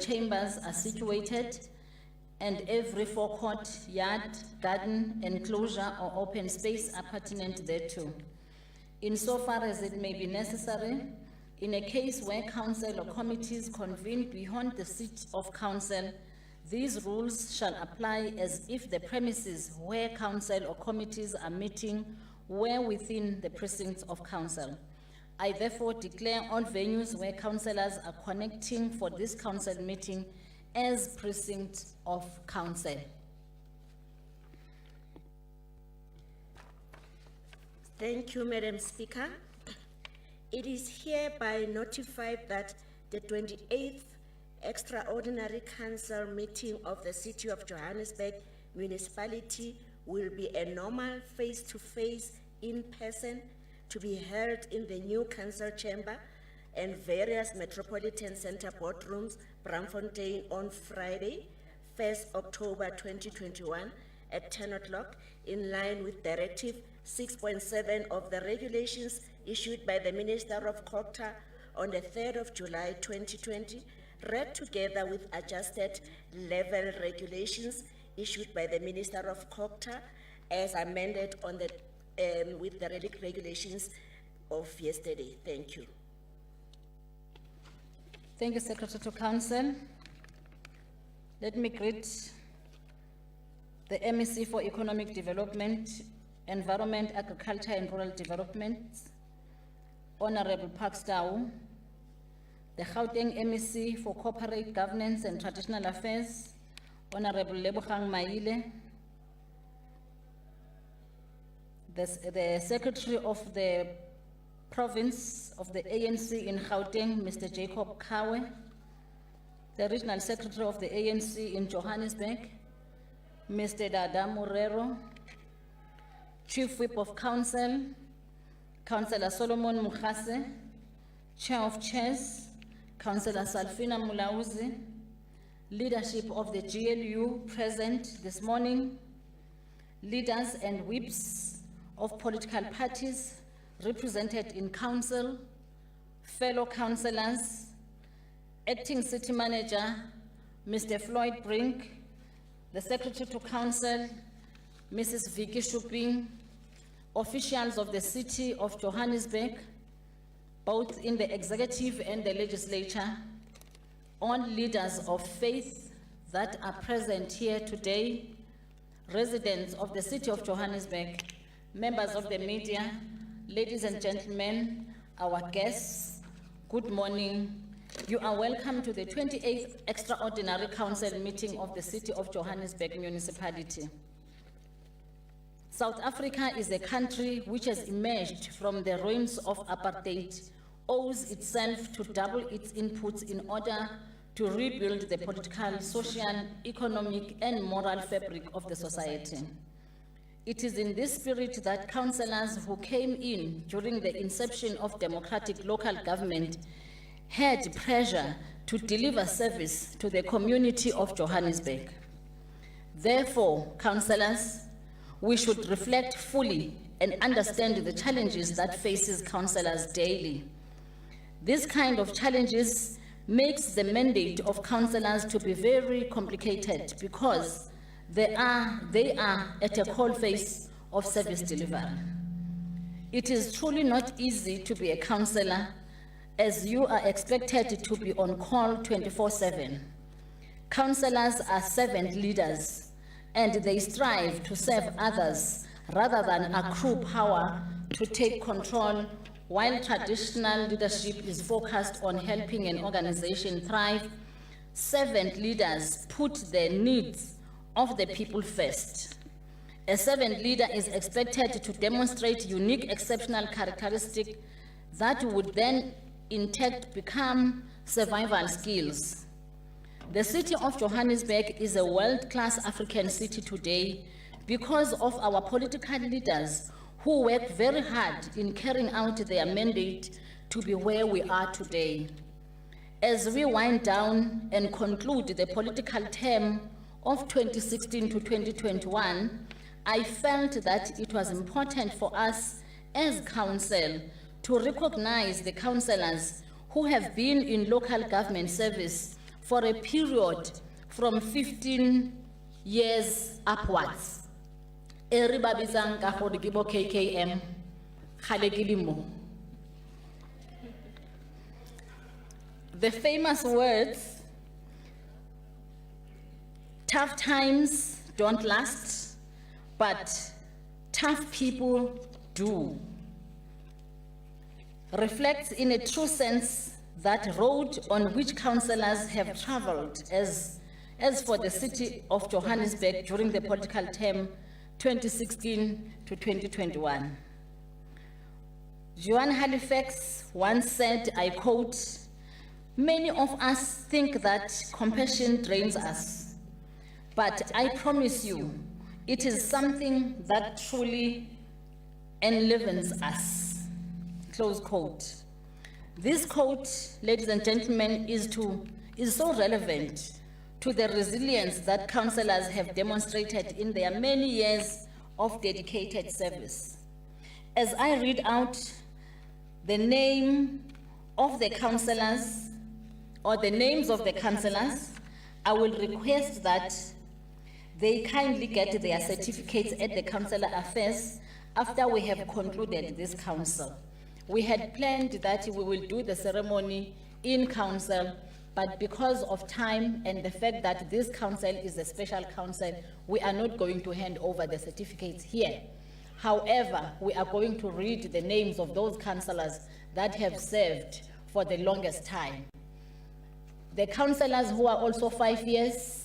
chambers are situated and every forecourt, yard, garden, enclosure or open space are pertinent thereto. Insofar as it may be necessary, in a case where council or committees convene beyond the seat of council, these rules shall apply as if the premises where council or committees are meeting were within the precincts of council. I therefore declare all venues where councillors are connecting for this council meeting as precincts of council. Thank you, Madam Speaker. It is hereby notified that the 28th Extraordinary Council meeting of the City of Johannesburg Municipality will be a normal face-to-face in-person to be held in the new council chamber and various Metropolitan Centre boardrooms, Braamfontein, on Friday, 1st October 2021 at 10 o'clock, in line with Directive 6.7 of the regulations issued by the Minister of Culture on the 3rd of July 2020, read together with adjusted level regulations issued by the Minister of Culture as amended on the with the regulations of yesterday. Thank you. Thank you, Secretary to Council. Let me greet the MEC for Economic Development, Environment, Agriculture and Rural Development, Honorable Parkstow, the Gauteng MEC for Corporate Governance and Traditional Affairs, Honorable Lebogang Maile, the Secretary of the Province of the ANC in Gauteng, Mr. Jacob Kawe, the Regional Secretary of the ANC in Johannesburg, Mr. Dada Morero, Chief Whip of Council, Councillor Solomon Mukhase, Chair of Chairs, Councillor Salfina Mulauzi, leadership of the GLU present this morning, leaders and whips of political parties represented in council, fellow councillors, acting city manager, Mr. Floyd Brink, the Secretary to Council, Mrs. Vicky Shuping, officials of the City of Johannesburg, both in the executive and the legislature, all leaders of faith that are present here today, residents of the City of Johannesburg, members of the media, ladies and gentlemen, our guests, good morning. You are welcome to the 28th Extraordinary Council meeting of the City of Johannesburg Municipality. South Africa is a country which has emerged from the ruins of apartheid, owes itself to double its inputs in order to rebuild the political, social, economic, and moral fabric of the society. It is in this spirit that councillors who came in during the inception of democratic local government had pressure to deliver service to the community of Johannesburg. Therefore, councillors, we should reflect fully and understand the challenges that faces councillors daily. This kind of challenges makes the mandate of councillors to be very complicated because they are at a coalface of service delivery. It is truly not easy to be a councillor as you are expected to be on call 24/7. Councillors are servant leaders and they strive to serve others rather than accrue power to take control, while traditional leadership is focused on helping an organization thrive. Servant leaders put the needs of the people first. A servant leader is expected to demonstrate unique, exceptional characteristics that would then in turn become survival skills. The City of Johannesburg is a world-class African city today because of our political leaders who work very hard in carrying out their mandate to be where we are today. As we wind down and conclude the political term of 2016 to 2021, I felt that it was important for us as council to recognize the councillors who have been in local government service for a period from 15 years upwards. Eri ba bitsang ka gore ke bo KKM, kgale ke le mo. The famous words, tough times don't last, but tough people do, reflects in a true sense that road on which councillors have travelled as for the City of Johannesburg during the political term 2016 to 2021. Joan Halifax once said, I quote, "Many of us think that compassion drains us, but I promise you, it is something that truly enlivens us." Close quote. This quote, ladies and gentlemen, is so relevant to the resilience that councillors have demonstrated in their many years of dedicated service. As I read out the name of the councillors, or the names of the councillors, I will request that they kindly get their certificates at the councillor affairs after we have concluded this council. We had planned that we will do the ceremony in council, but because of time and the fact that this council is a special council, we are not going to hand over the certificates here. However, we are going to read the names of those councillors that have served for the longest time. The councillors who are also 5 years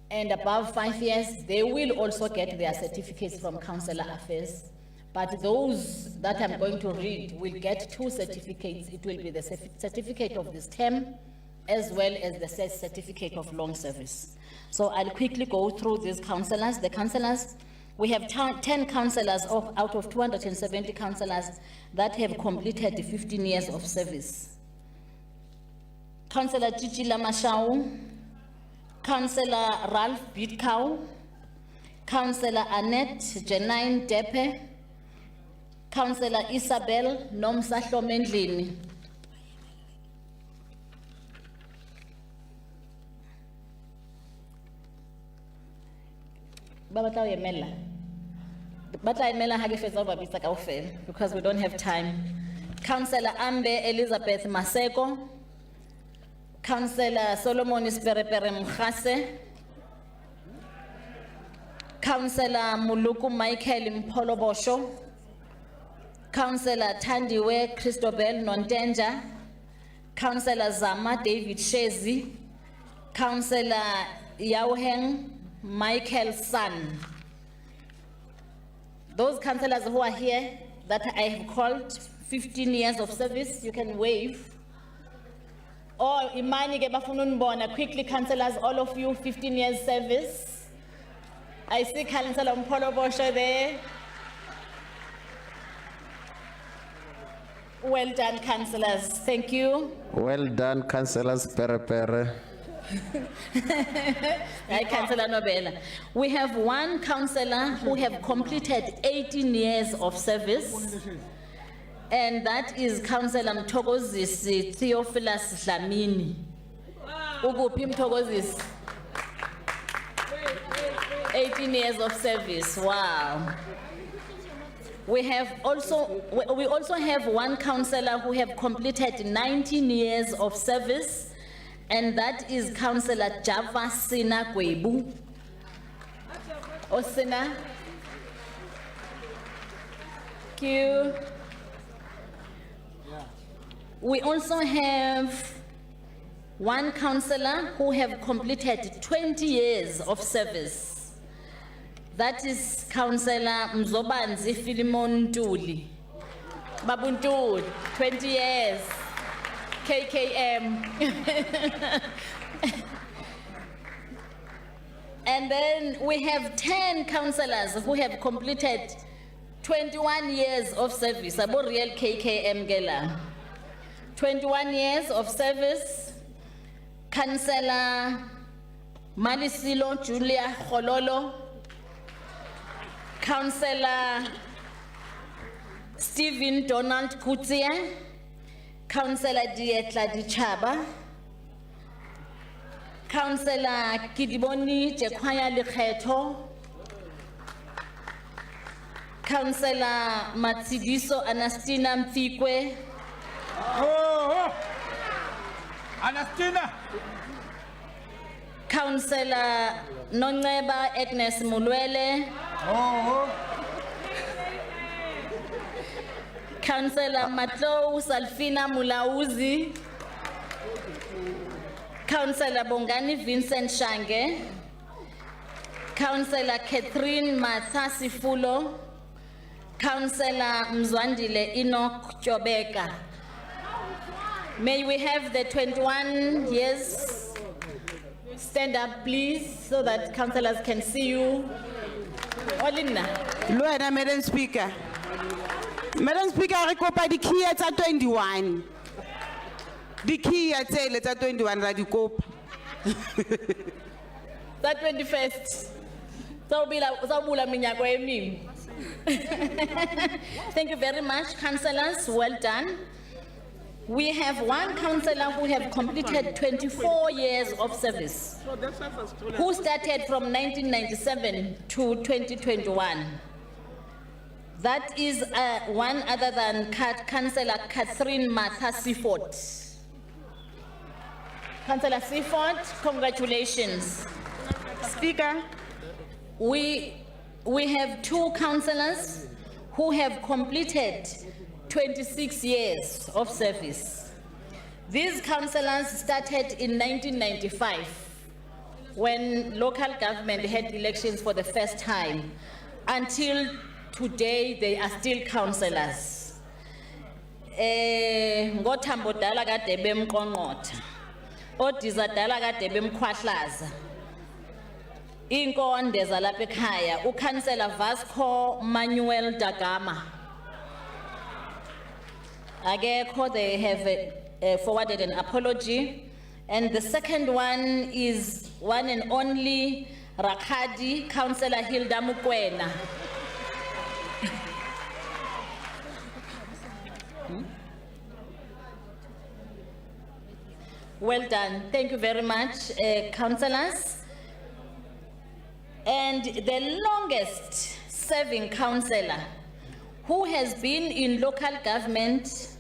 and above 5 years, they will also get their certificates from councillor affairs. But those that I'm going to read will get 2 certificates. It will be the certificate of this term as well as the certificate of long service. So I'll quickly go through these councillors. The councillors, we have 10 councillors out of 270 councillors that have completed 15 years of service. Councillor Chichila Mashau, Councillor Ralph Bidkow, Councillor Annette Janine Depe, Councillor Isabel Nomsahlo Mendlini. Because we don't have time. Councillor Ambe Elizabeth Maseko, Councillor Solomon Isperepere Mkhase, Councillor Muluku Michael Mpolobosho, Councillor Tandiwe Christobel Nontenja, Councillor Zama David Shezi, Councillor Yauheng Michael San. Those councillors who are here that I have called 15 years of service, you can wave. Or Imani Gebafunun Bona, quickly councillors, all of you, 15 years service. I see Councillor Mpolo Bosho there. Well done, councillors. Thank you. Well done, councillors. Pere. Hi, Councillor Nobela. We have one councillor who have completed 18 years of service, and that is Councillor Mthokozisi Theophilus Dlamini. Ukuphi Mthokozisi? 18 years of service. Wow. We also have one councillor who have completed 19 years of service, and that is Councillor Java Sina Kwebu. Osina. Thank you. We also have one councillor who have completed 20 years of service. That is Councillor Mzobanzi Philemon Ntuli. Babuntuli, 20 years. KKM. And then we have 10 councillors who have completed 21 years of service. Abo real KKM gela. 21 years of service. Councillor Malisilo Julia Khololo. Councillor Stephen Donald Kutia, Councillor Dietla Dichaba, Councillor Kidiboni Jekwaya Lekgetho, Councillor Matsidiso Anastina Mfikwe, Oh, Anastina. Councillor Noneba Agnes Mulwele, Oh, Councillor Matlo Salfina Mulauzi, Councillor Bongani Vincent Shange, Councillor Catherine Mathasi Fulo, Councillor Mzwandile Enoch Jobeka. May we have the 21 years stand up, please, so that councillors can see you. Olina. Luena, Madam Speaker. Madam Speaker, I recopa the key at 21. The key at 21, Radikopa. That 21st. Thank you very much, councillors. Well done. We have one councillor who have completed 24 years of service, who started from 1997 to 2021. That is one other than Councillor Catherine Martha Seaford. Councillor Seaford, congratulations. Speaker, We have two councillors who have completed 26 years of service. These councillors started in 1995 when local government had elections for the first time. Until today, they are still councillors. Ngothambo dala kade bemqongqotha, oDiza dala kade bemkhwahlaza. Inkonde zalapha ekhaya, uCouncillor Vasco Manuel Dagama. Akekho, they have forwarded an apology. And the second one is one and only Rakadi, Councillor Hilda Mukwena. Well done. Thank you very much, councillors. And the longest serving councillor who has been in local government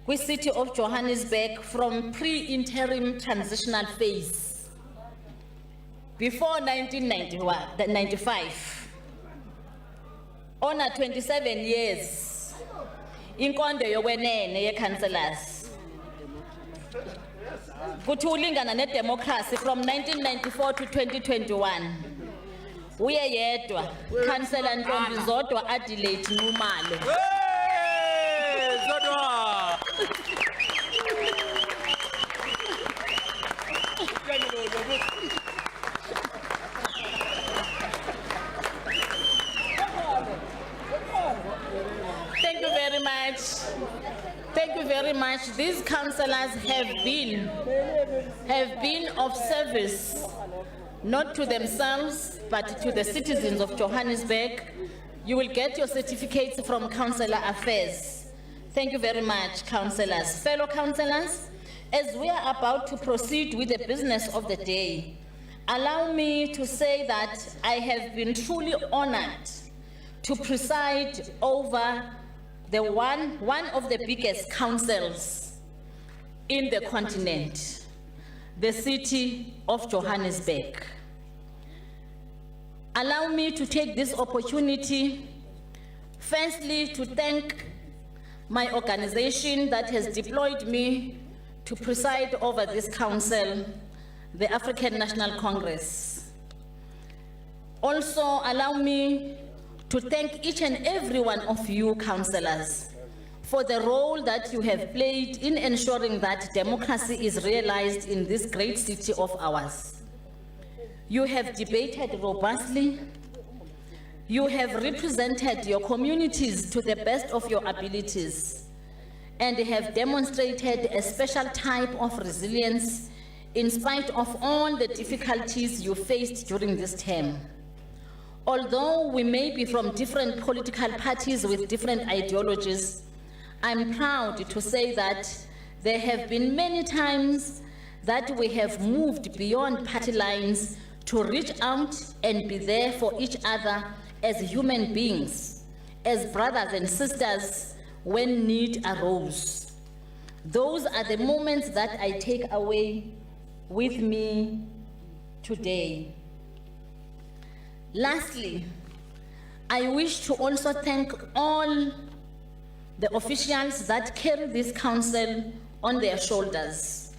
with City of Johannesburg from pre-interim transitional phase before 1995. Honor 27 years. Inkonde yokwenene ye councillors. Kuthi ulingana ne democracy from 1994 to 2021. Uye yedwa Councillor Ntombi Zodwa Adelaide Numalo. hey, Zodwa. Thank you very much. Thank you very much. These councillors have been of service, not to themselves, but to the citizens of Johannesburg. You will get your certificates from Councillor Affairs. Thank you very much, councillors. Fellow councillors, as we are about to proceed with the business of the day, allow me to say that I have been truly honored to preside over one of the biggest councils in the continent, the City of Johannesburg. Allow me to take this opportunity, firstly, to thank my organization that has deployed me to preside over this council, the African National Congress. Also, allow me to thank each and every one of you councillors for the role that you have played in ensuring that democracy is realized in this great city of ours. You have debated robustly. You have represented your communities to the best of your abilities and have demonstrated a special type of resilience in spite of all the difficulties you faced during this term. Although we may be from different political parties with different ideologies, I'm proud to say that there have been many times that we have moved beyond party lines to reach out and be there for each other as human beings, as brothers and sisters when need arose. Those are the moments that I take away with me today. Lastly, I wish to also thank all the officials that carry this council on their shoulders.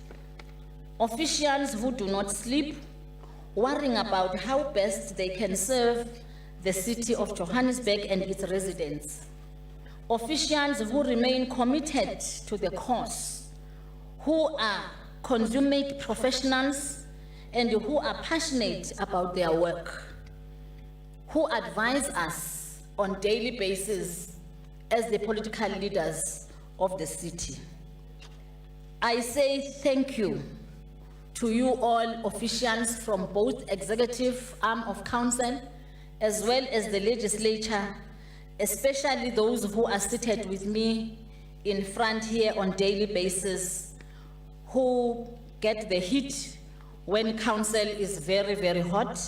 Officials who do not sleep, worrying about how best they can serve the city of Johannesburg and its residents. Officials who remain committed to the cause, who are consummate professionals and who are passionate about their work, who advise us on a daily basis as the political leaders of the city. I say thank you to you all officials from both executive arm of council as well as the legislature, especially those who are seated with me in front here on a daily basis, who get the heat when council is very, very hot.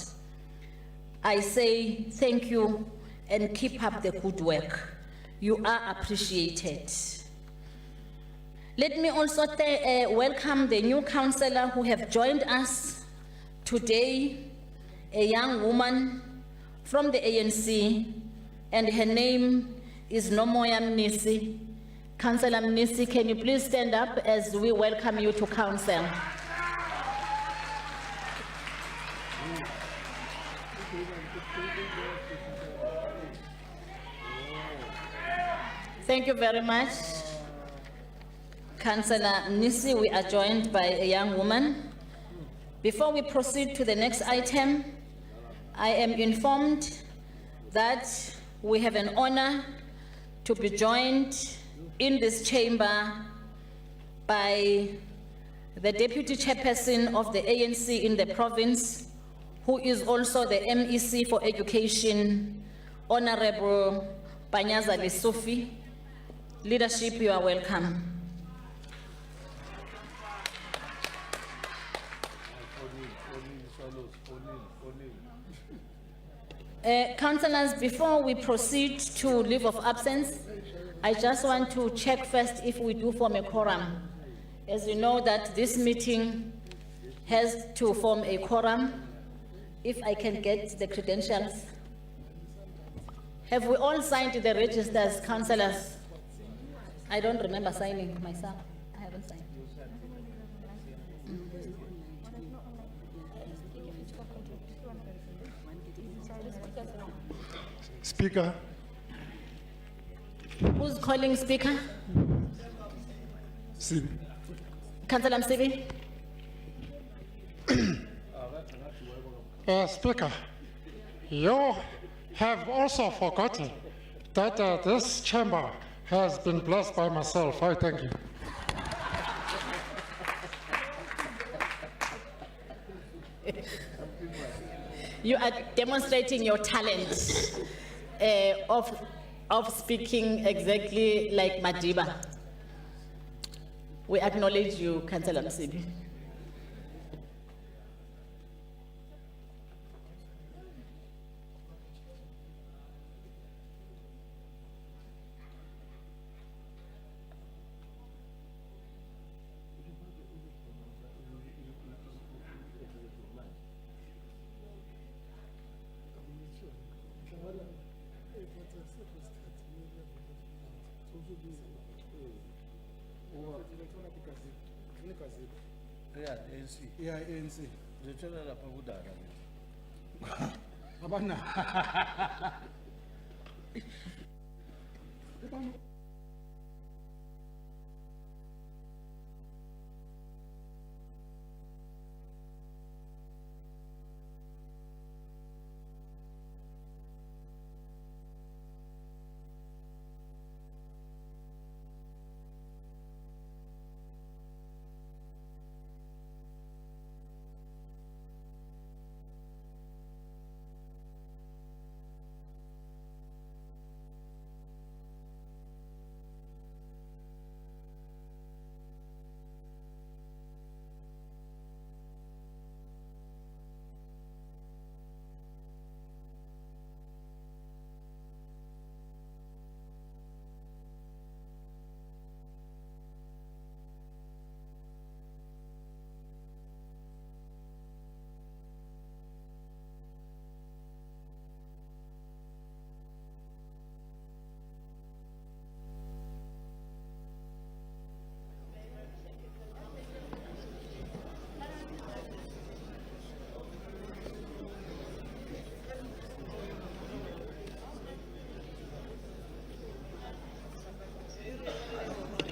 I say thank you and keep up the good work. You are appreciated. Let me also welcome the new councillor who have joined us today, a young woman from the ANC, and her name is Nomoya Mnisi. Councillor Mnisi, can you please stand up as we welcome you to council? Thank you very much. Councillor Mnisi, we are joined by a young woman. Before we proceed to the next item, I am informed that we have an honor to be joined in this chamber by the Deputy Chairperson of the ANC in the province, who is also the MEC for Education, Honorable Panyaza Lesofi. Leadership, you are welcome. Councillors, before we proceed to leave of absence, I just want to check first if we do form a quorum. As you know that this meeting has to form a quorum. If I can get the credentials. Have we all signed the registers, councillors? I don't remember signing myself. I haven't signed. Speaker. Who's calling speaker? Sibi. Councillor Msibi? Speaker, you have also forgotten that this chamber has been blessed by myself. I thank you. You are demonstrating your talent of speaking exactly like Madiba. We acknowledge you, Councillor Msibi. Yeah, ANC.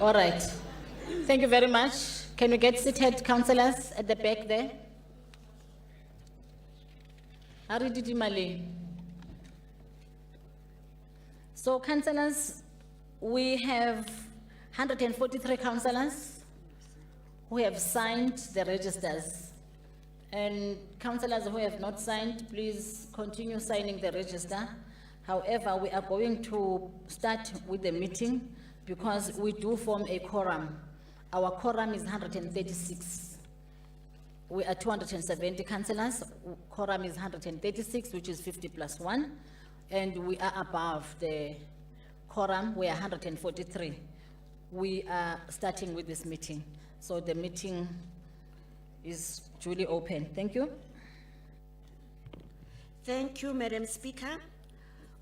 All right. Thank you very much. Can we get seated, councillors, at the back there? Arididi Mali. So, councillors, we have 143 councillors who have signed the registers. And councillors who have not signed, please continue signing the register. However, we are going to start with the meeting because we do form a quorum. Our quorum is 136. We are 270 councillors. Quorum is 136, which is 50 plus 1. And we are above the quorum. We are 143. We are starting with this meeting. So the meeting is duly open. Thank you. Thank you, Madam Speaker.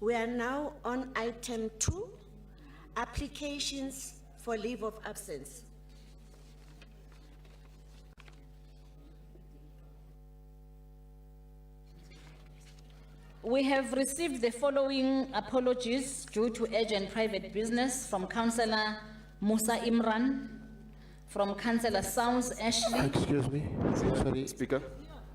We are now on item 2, applications for leave of absence. We have received the following apologies due to urgent private business from Councillor Musa Imran, from Councillor Sounds Ashley. Excuse me, sorry. Speaker,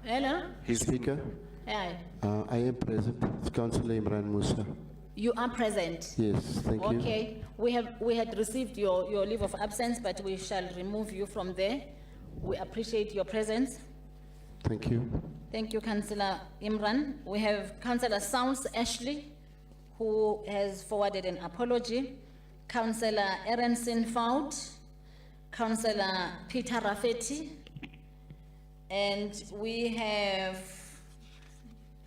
Hello? Speaker, Hi. I am present. It's Councillor Imran Musa. You are present. Yes, thank you. Okay. We had received your leave of absence, but we shall remove you from there. We appreciate your presence. Thank you. Thank you, Councillor Imran. We have Councillor Sounds Ashley, who has forwarded an apology. Councillor Erenson Fout, Councillor Peter Raffetti, and we have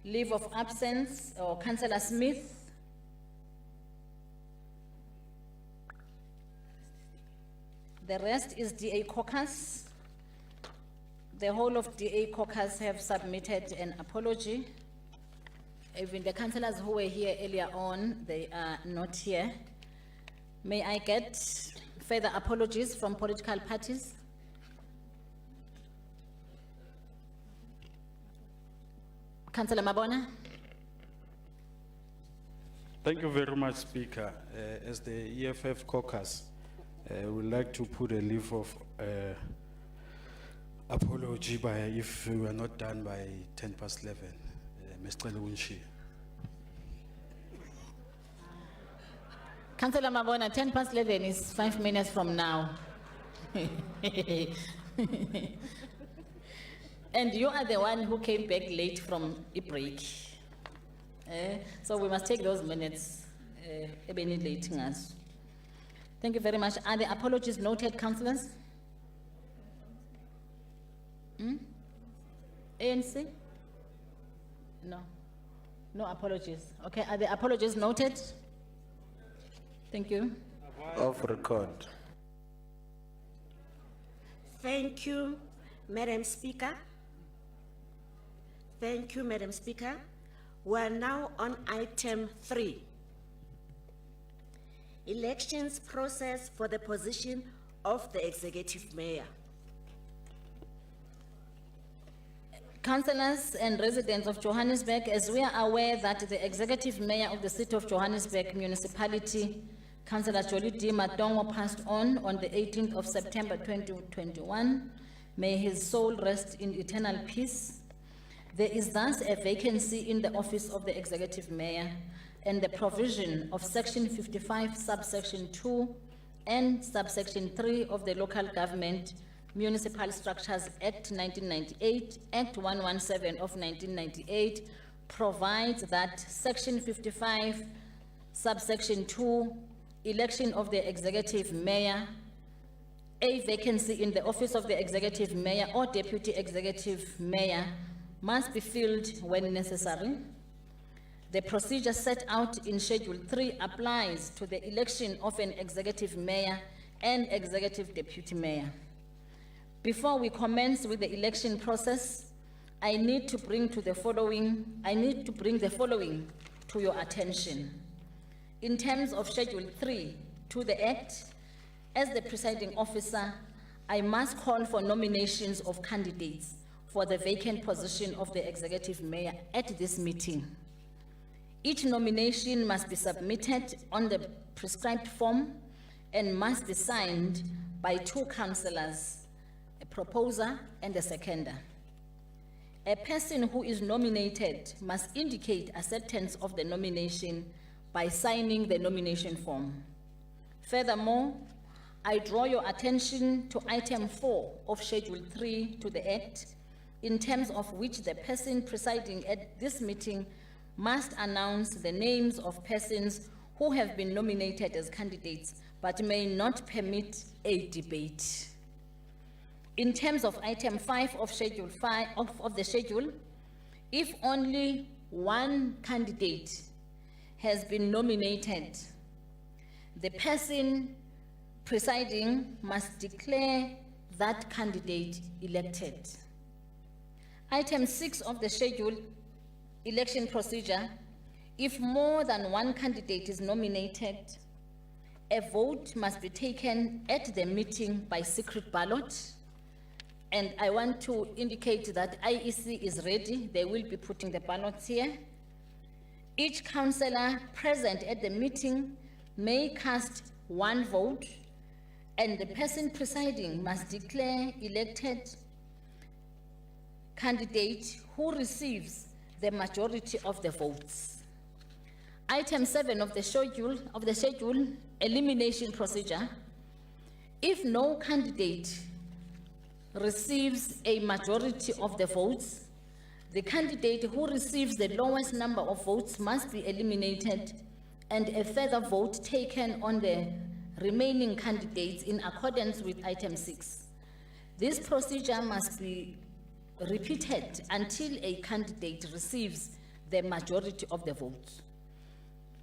leave of absence, or Councillor Smith. The rest is DA caucus. The whole of DA caucus have submitted an apology. Even the councillors who were here earlier on, they are not here. May I get further apologies from political parties? Councillor Mabona? Thank you very much, Speaker. As the EFF caucus, we'd like to put a leave of apology by if we were not done by 11:10. Mr. Lewinshi. Councillor Mabona, 11:10 is 5 minutes from now. And you are the one who came back late from a break. So we must take those minutes. Thank you very much. Are the apologies noted, councillors? ANC? No. No apologies. Okay, are the apologies noted? Thank you. Off record. Thank you, Madam Speaker. Thank you, Madam Speaker. We are now on item 3. Elections process for the position of the executive mayor. Councillors and residents of Johannesburg, as we are aware that the executive mayor of the City of Johannesburg municipality, Councillor Jolidee Matongo, passed on the 18th of September 2021. May his soul rest in eternal peace. There is thus a vacancy in the office of the executive mayor, and the provision of section 55 subsection 2 and subsection 3 of the Local Government Municipal Structures Act 1998, Act 117 of 1998 provides that section 55 subsection 2, election of the executive mayor, a vacancy in the office of the executive mayor or deputy executive mayor must be filled when necessary. The procedure set out in Schedule 3 applies to the election of an executive mayor and executive deputy mayor. Before we commence with the election process, I need to bring the following to your attention. In terms of Schedule 3 to the Act, as the presiding officer, I must call for nominations of candidates for the vacant position of the executive mayor at this meeting. Each nomination must be submitted on the prescribed form and must be signed by 2 councillors, a proposer and a seconder. A person who is nominated must indicate acceptance of the nomination by signing the nomination form. Furthermore, I draw your attention to item 4 of Schedule 3 to the Act, in terms of which the person presiding at this meeting must announce the names of persons who have been nominated as candidates but may not permit a debate. In terms of item 5 of Schedule 5 of the schedule, if only one candidate has been nominated, the person presiding must declare that candidate elected. Item 6 of the schedule, election procedure, if more than one candidate is nominated, a vote must be taken at the meeting by secret ballot. And I want to indicate that IEC is ready. They will be putting the ballots here. Each councillor present at the meeting may cast one vote, and the person presiding must declare elected candidate who receives the majority of the votes. Item 7 of the schedule, elimination procedure. If no candidate receives a majority of the votes, the candidate who receives the lowest number of votes must be eliminated and a further vote taken on the remaining candidates in accordance with item 6. This procedure must be repeated until a candidate receives the majority of the votes.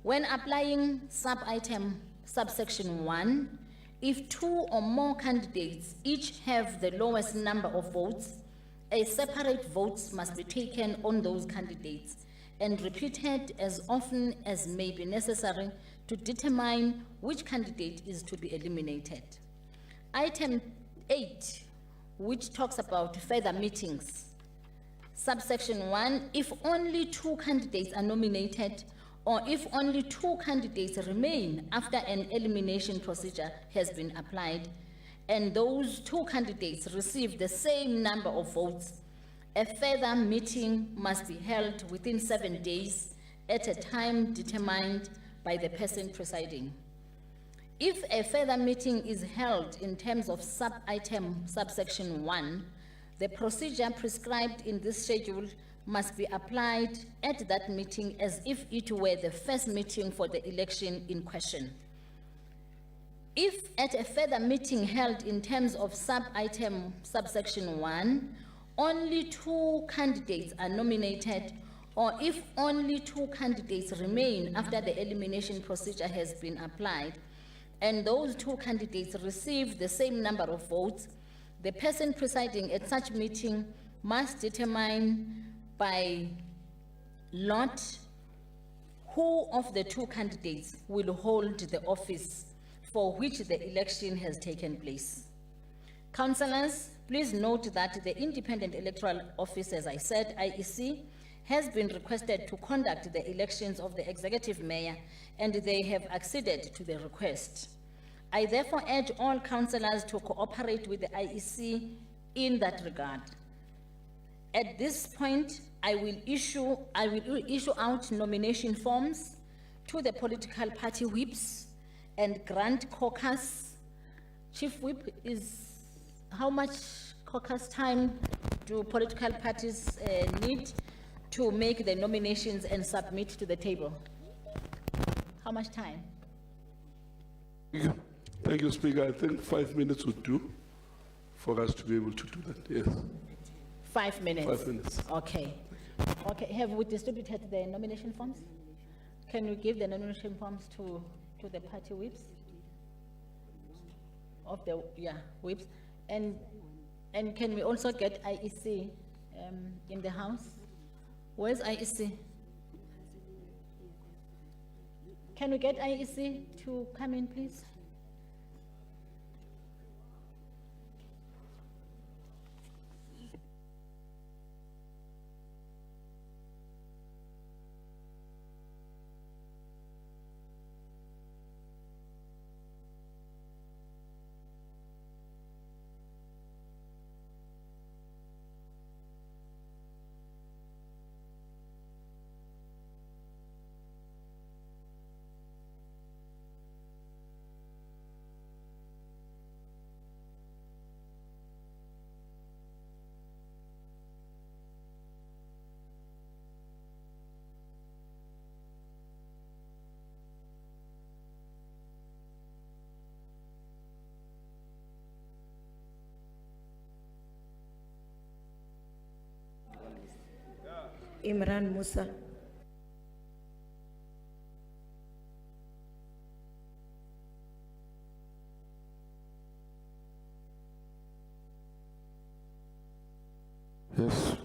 When applying subsection 1, if 2 or more candidates each have the lowest number of votes, a separate vote must be taken on those candidates and repeated as often as may be necessary to determine which candidate is to be eliminated. Item 8, which talks about further meetings. Subsection 1, if only 2 candidates are nominated, or if only 2 candidates remain after an elimination procedure has been applied, and those 2 candidates receive the same number of votes, a further meeting must be held within 7 days at a time determined by the person presiding. If a further meeting is held in terms of subsection 1, the procedure prescribed in this schedule must be applied at that meeting as if it were the first meeting for the election in question. If at a further meeting held in terms of subsection 1, only 2 candidates are nominated, or if only 2 candidates remain after the elimination procedure has been applied, and those 2 candidates receive the same number of votes, the person presiding at such meeting must determine by lot who of the 2 candidates will hold the office for which the election has taken place. Councillors, please note that the Independent Electoral Office, as I said, IEC, has been requested to conduct the elections of the executive mayor, and they have acceded to the request. I therefore urge all councillors to cooperate with the IEC in that regard. At this point, I will issue out nomination forms to the political party whips and grant caucus. Chief Whip, how much caucus time do political parties need to make the nominations and submit to the table? How much time? Thank you, Speaker. I think 5 minutes would do for us to be able to do that, yes. 5 minutes? 5 minutes. Okay. Okay, have we distributed the nomination forms? Can we give the nomination forms to the party whips? Of the, whips. And can we also get IEC in the house? Where's IEC? Can we get IEC to come in, please? Imran Musa. Yes.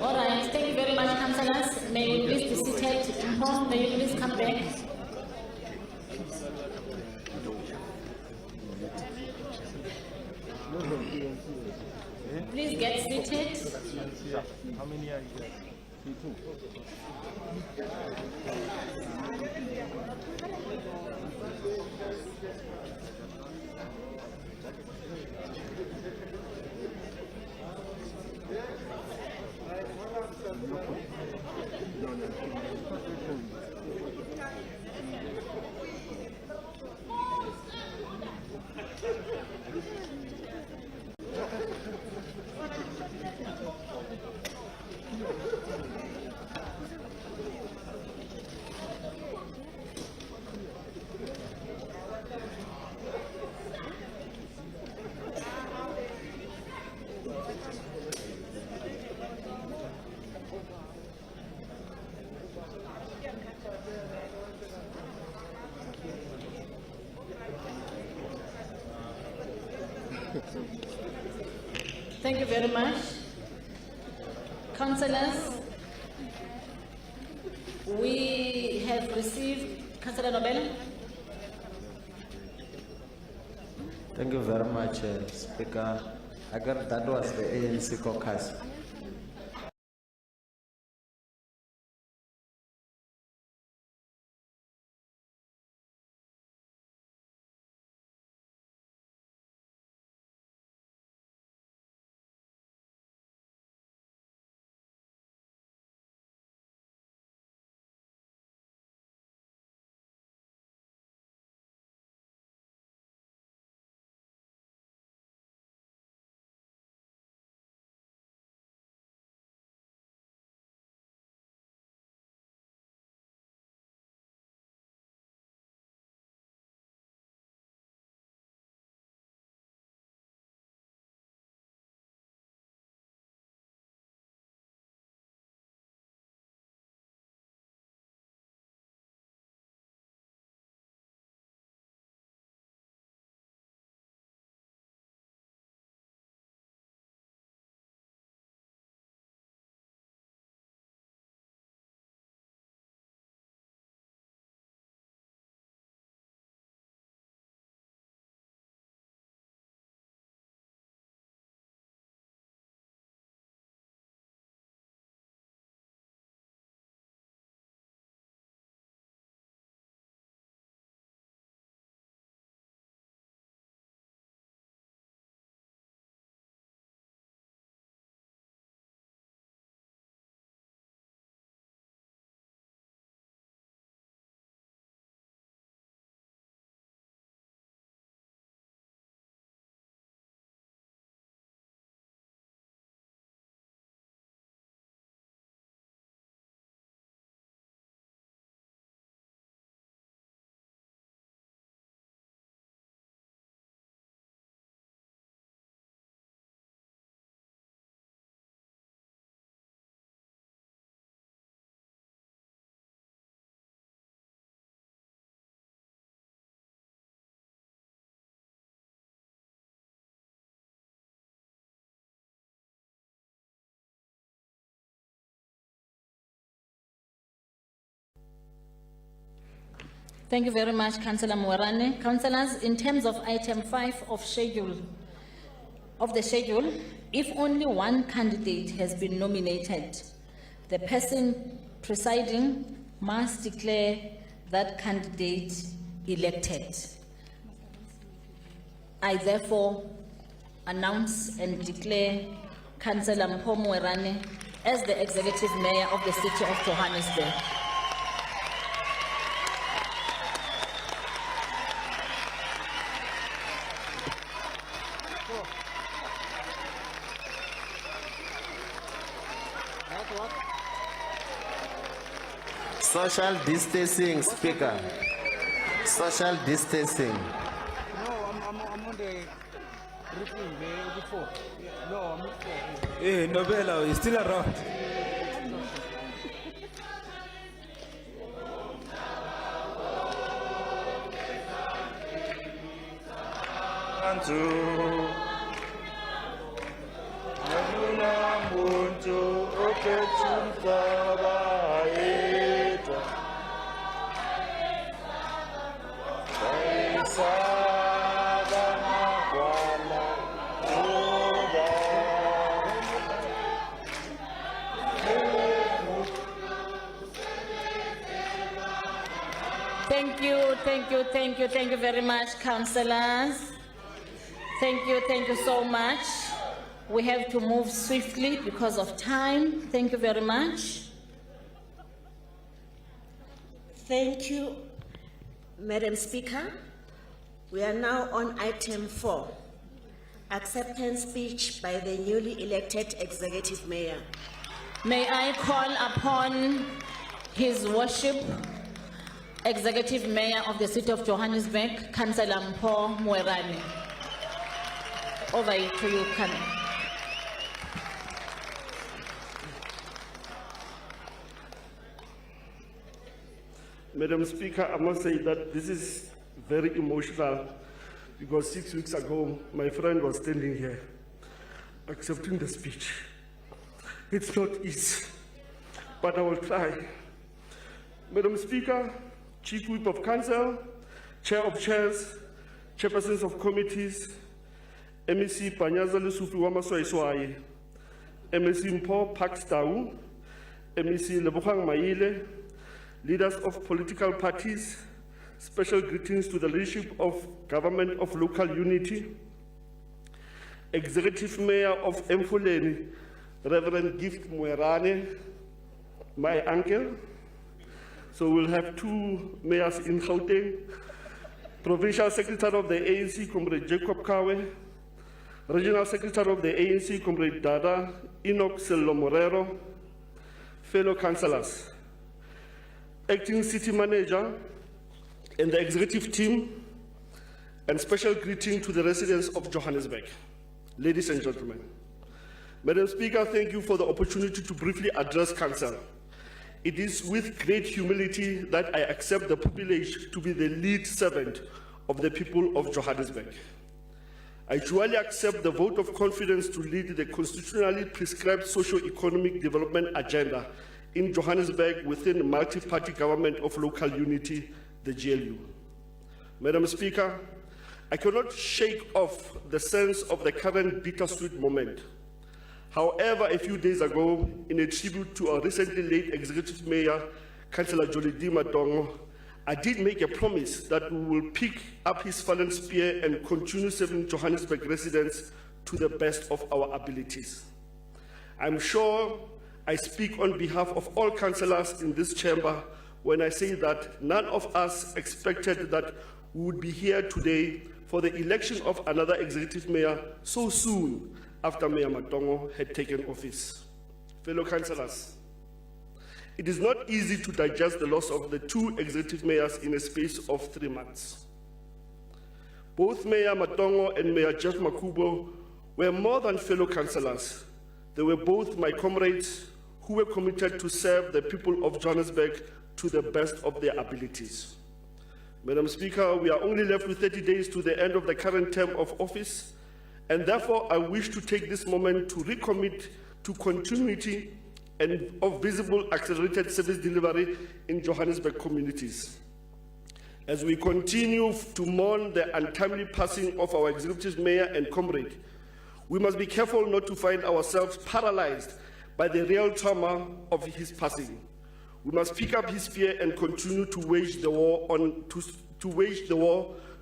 All right, thank you very much, councillors. May you please be seated. Mpho, may you please come back. Please get seated. How many are you? Thank you very much. Councillors, we have received, Councillor Nobel. Thank you very much, Speaker. I got that was the ANC caucus. Thank you very much, Councillor Mwerane. Councillors, in terms of item 5 of the schedule, if only one candidate has been nominated, the person presiding must declare that candidate elected. I therefore announce and declare Councillor Mpho Mwerane as the Executive Mayor of the City of Johannesburg. Social distancing, Speaker. Social distancing. No, I'm on the briefing there before. No, I'm not there. Hey, Nobela, he's still around. thank you very much, councillors. Thank you so much. We have to move swiftly because of time. Thank you very much. Thank you, Madam Speaker. We are now on item 4, acceptance speech by the newly elected executive mayor. May I call upon His Worship, Executive Mayor of the City of Johannesburg, Councillor Mpho Mwerane. Over to you, Councillor. Madam Speaker, I must say that this is very emotional because 6 weeks ago, my friend was standing here accepting the speech. It's not easy, but I will try. Madam Speaker, Chief Whip of Council, Chair of Chairs, Chairpersons of Committees, MEC Panyaza Lesufi Wamaswaiswaye, MEC Mpho Pakstau, MEC Lebogang Maile, leaders of political parties, special greetings to the leadership of Government of Local Unity, Executive Mayor of Mfuleni, Reverend Gift Mwerane, my uncle. So we'll have 2 mayors in Gauteng, Provincial Secretary of the ANC, Comrade Jacob Kawe, Regional Secretary of the ANC, Comrade Dada Enoch Sello Morero, fellow councillors, Acting City Manager, and the executive team, and special greeting to the residents of Johannesburg. Ladies and gentlemen, Madam Speaker, thank you for the opportunity to briefly address Council. It is with great humility that I accept the privilege to be the lead servant of the people of Johannesburg. I duly accept the vote of confidence to lead the constitutionally prescribed socio-economic development agenda in Johannesburg within the multi-party government of local unity, the GLU. Madam Speaker, I cannot shake off the sense of the current bittersweet moment. However, a few days ago, in a tribute to our recently late Executive Mayor, Councillor Jolidee Matongo, I did make a promise that we will pick up his fallen spear and continue serving Johannesburg residents to the best of our abilities. I'm sure I speak on behalf of all councillors in this chamber when I say that none of us expected that we would be here today for the election of another executive mayor so soon after Mayor Matongo had taken office. Fellow councillors, it is not easy to digest the loss of the 2 executive mayors in a space of 3 months. Both Mayor Matongo and Mayor Jeff Makubo were more than fellow councillors. They were both my comrades who were committed to serve the people of Johannesburg to the best of their abilities. Madam Speaker, we are only left with 30 days to the end of the current term of office, and therefore I wish to take this moment to recommit to continuity and of visible accelerated service delivery in Johannesburg communities. As we continue to mourn the untimely passing of our executive mayor and comrade, we must be careful not to find ourselves paralyzed by the real trauma of his passing. We must pick up his spear and continue to wage the war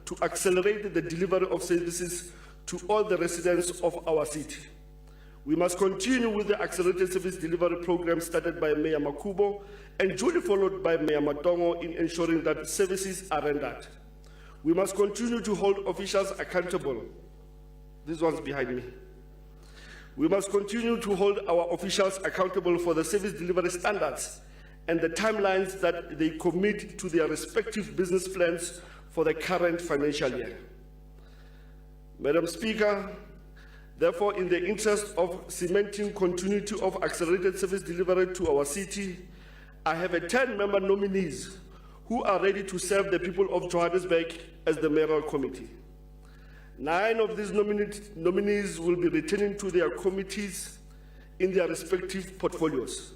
to accelerate the delivery of services to all the residents of our city. We must continue with the accelerated service delivery program started by Mayor Makubo and duly followed by Mayor Matongo in ensuring that services are rendered. We must continue to hold officials accountable. This one's behind me. We must continue to hold our officials accountable for the service delivery standards and the timelines that they commit to their respective business plans for the current financial year. Madam Speaker, therefore, in the interest of cementing continuity of accelerated service delivery to our city, I have 10-member nominees who are ready to serve the people of Johannesburg as the Mayoral Committee. 9 of these nominees will be returning to their committees in their respective portfolios,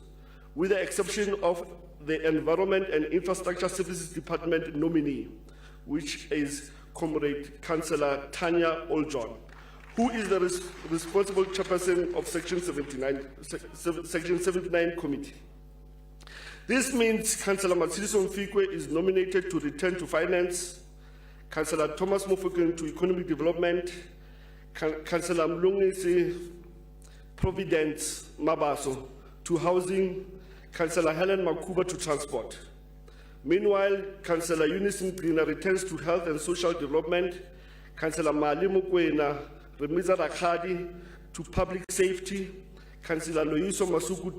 with the exception of the Environment and Infrastructure Services Department nominee, which is Comrade Councillor Tanya Oljon, who is the responsible chairperson of Section 79 Committee. This means Councillor Matshidiso Mfikwe is nominated to return to Finance, Councillor Thomas Mofokeng to Economic Development, Councillor Mlungisi Providence Mabaso to Housing, Councillor Helen Makuba to Transport. Meanwhile, Councillor Eunice Mkrina returns to Health and Social Development, Councillor Mali Mukwena Remiza Rakhadi to Public Safety, Councillor Loyiso Masuku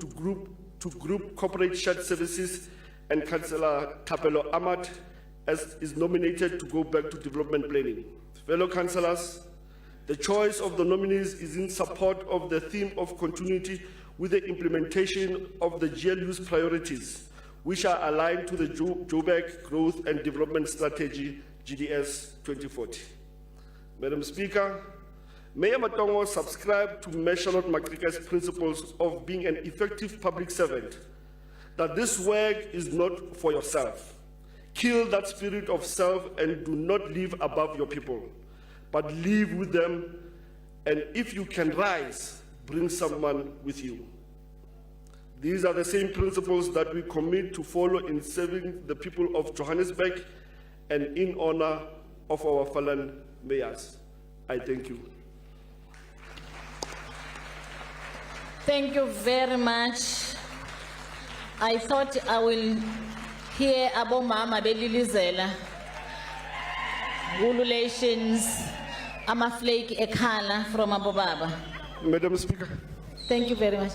to Group Corporate Shared Services, and Councillor Tapelo Amat as is nominated to go back to Development Planning. Fellow councillors, the choice of the nominees is in support of the theme of continuity with the implementation of the GLU's priorities, which are aligned to the Joburg Growth and Development Strategy, GDS 2040. Madam Speaker, Mayor Matongo subscribed to Mayor Charlotte Makrika's principles of being an effective public servant, that this work is not for yourself. Kill that spirit of self and do not live above your people, but live with them, and if you can rise, bring someone with you. These are the same principles that we commit to follow in serving the people of Johannesburg and in honor of our fallen mayors. I thank you. Thank you very much. I thought I will hear Abo Mama Belilizela. Gululations, Amaflake Ekhala from Abo Baba. Madam Speaker. Thank you very much.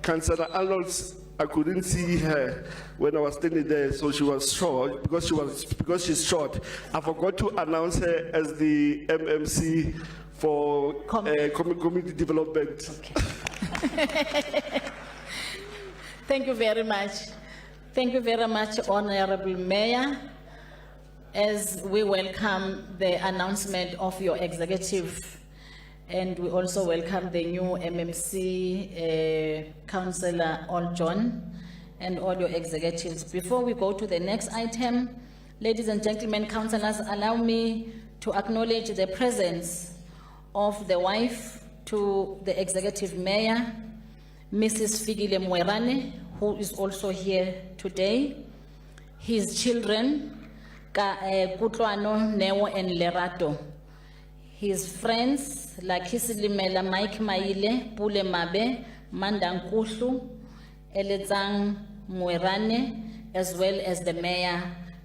Councillor Arnold, I couldn't see her when I was standing there, so she was short. Because she's short, I forgot to announce her as the MMC for community development. Okay. Thank you very much. Thank you very much, Honorable Mayor, as we welcome the announcement of your executive, and we also welcome the new MMC, Councillor Oljohn, and all your executives. Before we go to the next item, ladies and gentlemen, councillors, allow me to acknowledge the presence of the wife to the executive mayor, Mrs. Figile Mwerane, who is also here today. His children, Kutlwano, Neo, and Lerato. His friends, like Hisilimela, Mike Maile, Pule Mabe, Mandankushu, Elezang Mwerane, as well as the mayor,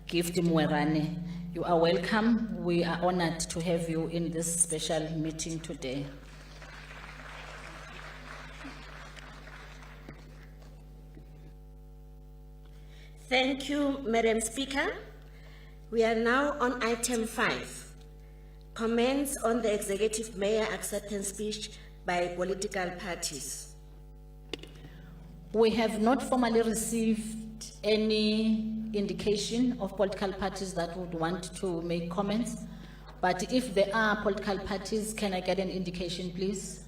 Gift Mwerane. You are welcome. We are honored to have you in this special meeting today. Thank you, Madam Speaker. We are now on item 5, comments on the executive mayor acceptance speech by political parties. We have not formally received any indication of political parties that would want to make comments, but if there are political parties, can I get an indication, please?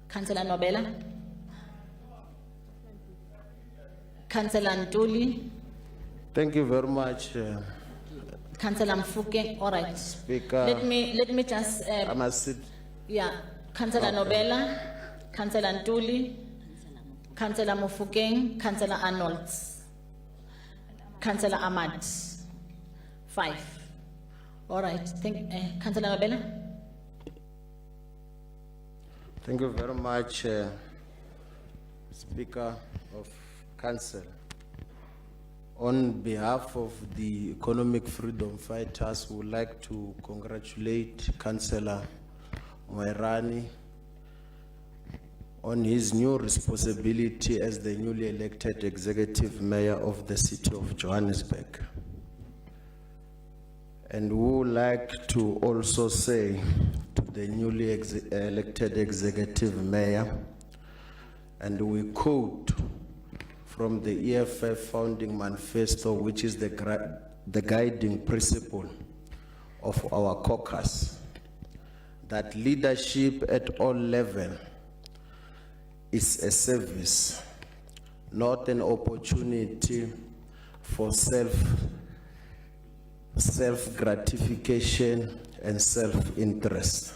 Councillor Nobela? Councillor Ntuli? Thank you very much, Councillor Mfuke, all right. Speaker. Let me just, I must sit. yeah, Councillor Nobela, Councillor Ntuli, Councillor Mufukeng, Councillor Arnold, Councillor Ahmad. 5. All right, Councillor Nobela? Thank you very much, Speaker of Council. On behalf of the economic freedom fighters, we would like to congratulate Councillor Mwerane on his new responsibility as the newly elected executive mayor of the City of Johannesburg. And we would like to also say to the newly elected executive mayor, and we quote from the EFF founding manifesto, which is the guiding principle of our caucus, that leadership at all levels is a service, not an opportunity for self-gratification and self-interest.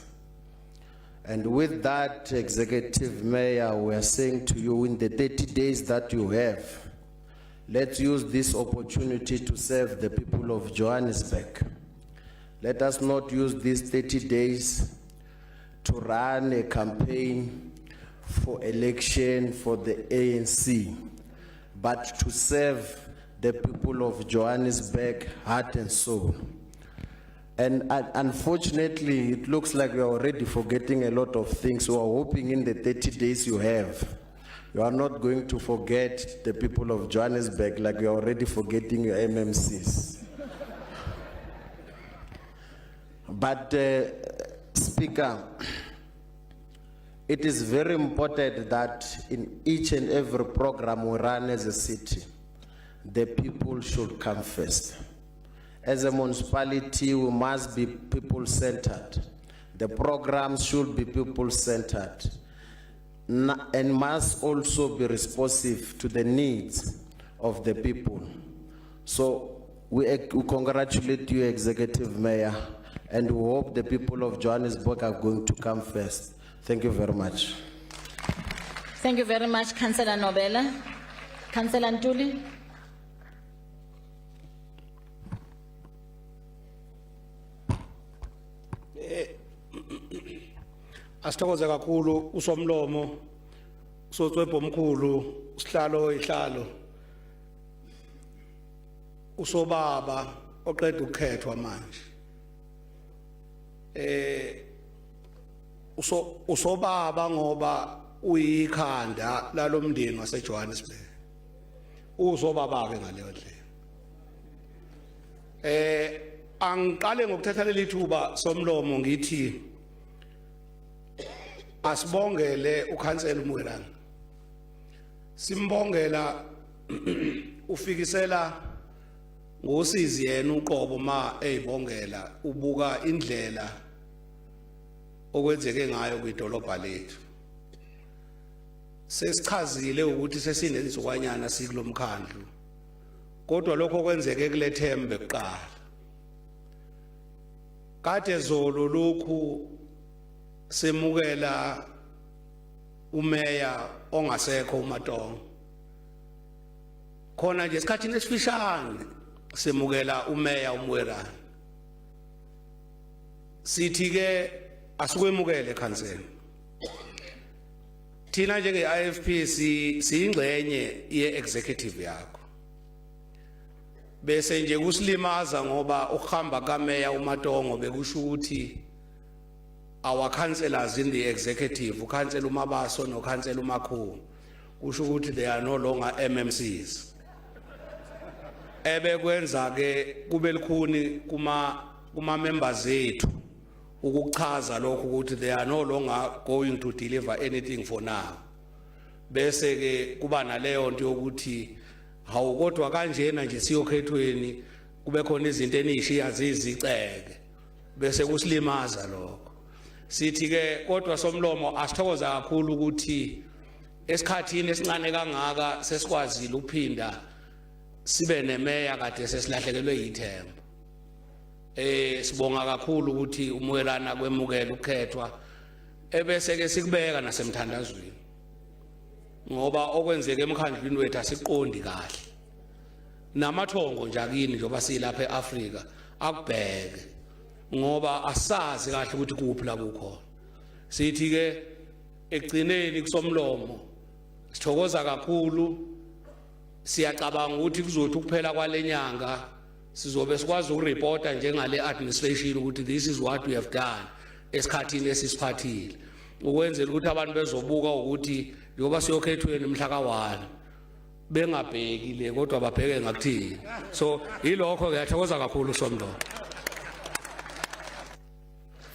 And with that, executive mayor, we are saying to you, in the 30 days that you have, let's use this opportunity to serve the people of Johannesburg. Let us not use these 30 days to run a campaign for election for the ANC, but to serve the people of Johannesburg, heart and soul. And unfortunately, it looks like we are already forgetting a lot of things. We are hoping in the 30 days you have, you are not going to forget the people of Johannesburg like we are already forgetting your MMCs. But Speaker, it is very important that in each and every program we run as a city, the people should come first. As a municipality, we must be people-centered. The programs should be people-centered and must also be responsive to the needs of the people. So we congratulate you, Executive Mayor, and we hope the people of Johannesburg are going to come first. Thank you very much. Thank you very much, Councillor Nobela. Councillor Ntuli. Asithokoze kakhulu usomlomo sotswebho omkhulu sihlalo ihlalo usobaba oqeda ukukhethwa manje usobaba ngoba uyikhanda lalomndeni waseJohannesburg usobaba ke ngaleyo ndlela angiqale ngokuthatha leli thuba somlomo ngithi asibongele ukhansela uMoerane simbongela ufikisela ngosizi yena uqobo ma eyibongela ubuka indlela okwenzeke ngayo kwidolobha lethu sesichazile ukuthi sesinenzukwanyana sikulomkhandlu kodwa lokho kwenzeke kulethembe kuqala kade zolo lokhu semukela umeya ongasekho uMatongo khona nje isikhathini esifishane semukela umeya uMoerane sithi ke asikwemukele khansela thina njenge IFP siyingxenye ye-executive yakho bese nje kusilimaza ngoba ukuhamba kameya uMatongo bekusho ukuthi our councillors in the executive, Councillor Umabaso no Councillor Umakhu, kusho they are no longer MMCs. Ebe kwenza ke kube likhuni kuma members ethu ukuchaza lokho ukuthi they are no longer going to deliver anything for now. Bese ke kuba naleyo nto yokuthi hawu kodwa kanjena nje siyokhethweni kube khona izinto enishiya ziziceke bese kusilimaza lokho. Sithi ke kodwa somlomo asithokoza kakhulu ukuthi esikhathini esincane kangaka sesikwazile ukuphinda sibe nemeya kade sesilahlekelwe yithemba sibonga kakhulu ukuthi uMoerane kwemukela ukukhethwa ebese ke sikubeka nasemthandazweni ngoba okwenzeke emkhandlwini wethu asiqondi kahle namathongo nje akini njoba silapha eAfrika akubheke ngoba asazi kahle ukuthi kuphi la kukhona sithi ke egcineni kusomlomo sithokoza kakhulu siyacabanga ukuthi kuzothi ukuphela kwalenyanga sizobe sikwazi ukureporta njengale administration ukuthi this is what we have done esikhathini esisiphathile ukwenzela ukuthi abantu bezobuka ukuthi njoba siyokhethweni mhla ka1 bengabheki le kodwa babheke ngakuthini so yilokho ngiyathokoza kakhulu somlomo.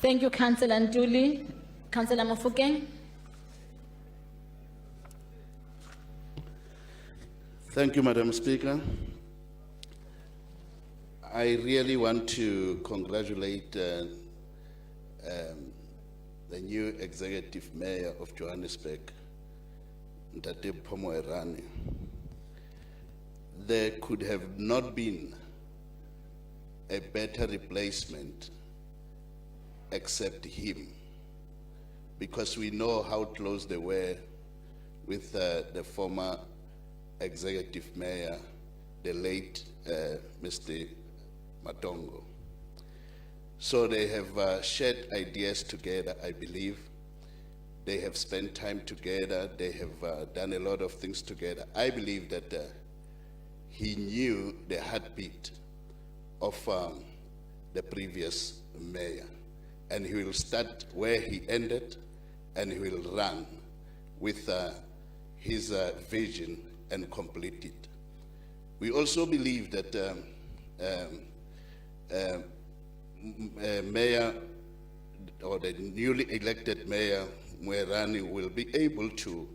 Thank you, Councillor Ntuli. Councillor Mofokeng. Thank you, Madam Speaker. I really want to congratulate the new Executive Mayor of Johannesburg, Ntate Moerane. There could have not been a better replacement except him, because we know how close they were with the former executive mayor, the late Mr. Matongo. So they have shared ideas together, I believe. They have spent time together. They have done a lot of things together. I believe that he knew the heartbeat of the previous mayor, and he will start where he ended, and he will run with his vision and complete it. We also believe that mayor, or the newly elected mayor, Mwerani, will be able to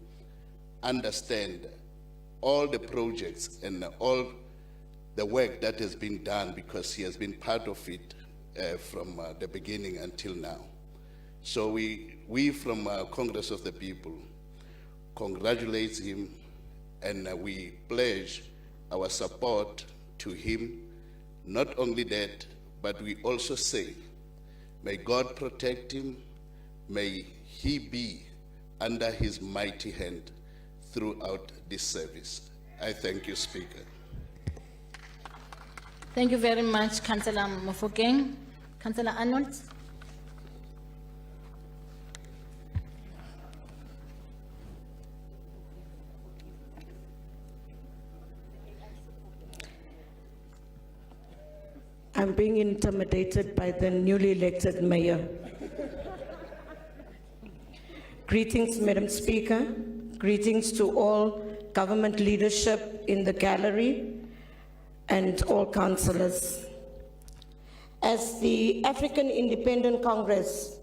understand all the projects and all the work that has been done, because he has been part of it from the beginning until now. So we from Congress of the People congratulate him, and we pledge our support to him. Not only that, but we also say, may God protect him, may he be under his mighty hand throughout this service. I thank you, Speaker. Thank you very much, Councillor Mofokeng. Councillor Arnold. I'm being intimidated by the newly elected mayor. Greetings, Madam Speaker. Greetings to all government leadership in the gallery and all councillors. As the African Independent Congress,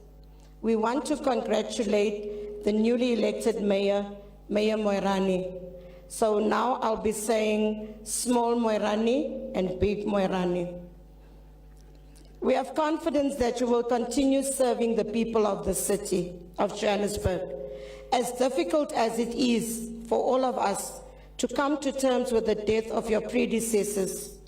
we want to congratulate the newly elected mayor, Mayor Moerani. So now I'll be saying small Moerani and big Moerani. We have confidence that you will continue serving the people of the city of Johannesburg. As difficult as it is for all of us to come to terms with the death of your predecessors,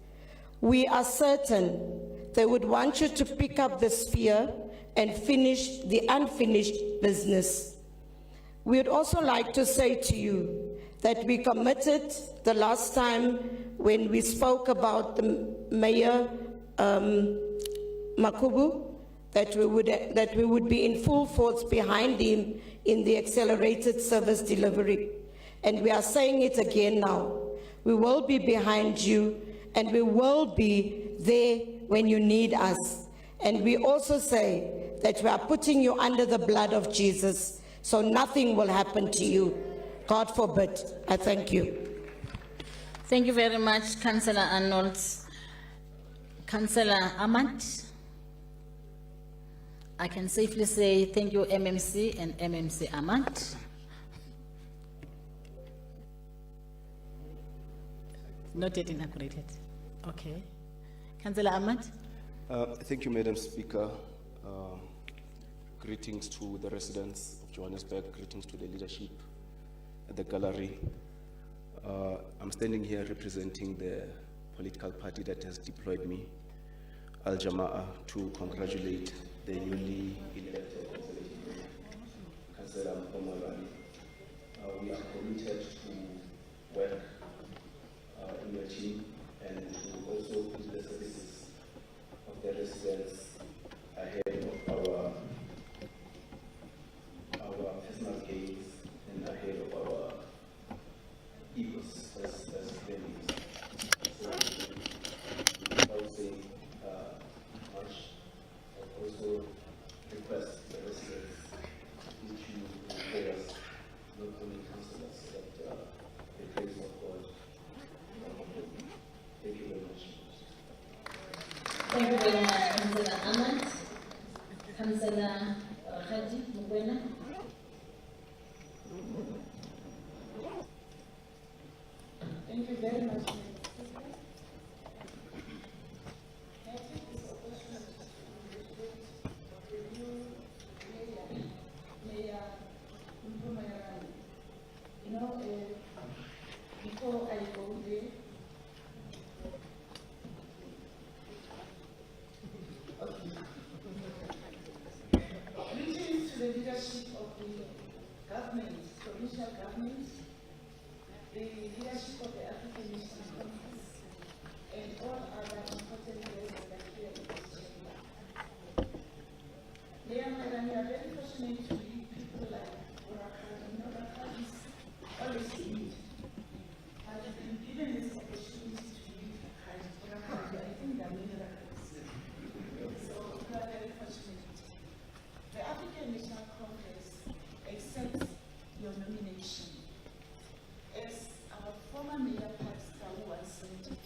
we are certain they would want you to pick up the spear and finish the unfinished business. We would also like to say to you that we committed the last time when we spoke about the Mayor Makubu, that we would be in full force behind him in the accelerated service delivery. And we are saying it again now. We will be behind you, and we will be there when you need us. And we also say that we are putting you under the blood of Jesus, so nothing will happen to you. God forbid. I thank you. Thank you very much, Councillor Arnold. Councillor Ahmad. I can safely say thank you, MMC and MMC Ahmad. Not yet inaugurated. Okay. Councillor Ahmad. Thank you, Madam Speaker. Greetings to the residents of Johannesburg, greetings to the leadership at the gallery. I'm standing here representing the political party that has deployed me, Al Jama'a, to congratulate the newly elected Councillor Mayoral. We are committed to work in the team and to also put the services of the residents ahead of our personal gains and ahead of our egos as families. So, without saying much, I also request the residents to pray us, not only councillors, but the grace of God. Thank you very much. Thank you very much, Councillor Ahmad. Councillor Haji Mugwena. Thank you very much. You know, before I go there, greetings to the leadership of the governments, provincial governments, the leadership of the African National Congress, all other important guests that are here in this chamber. Mayor Madam, we are very fortunate to meet people like Oracle. You know, Oracle is always in need. I've been given this opportunity to meet Oracle. I think there are many miracles. So we are very fortunate. The African National Congress accepts your nomination. As our former Mayor Pastor once said,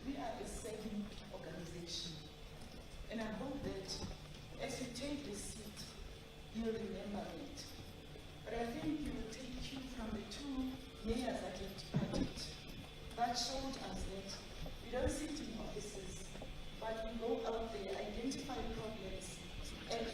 we are a serving organization. And I hope that as you take the seat, you'll remember it. But I think you will take cue from the two mayors that have departed. That showed us that we don't sit in offices, but we go out there, identify problems, and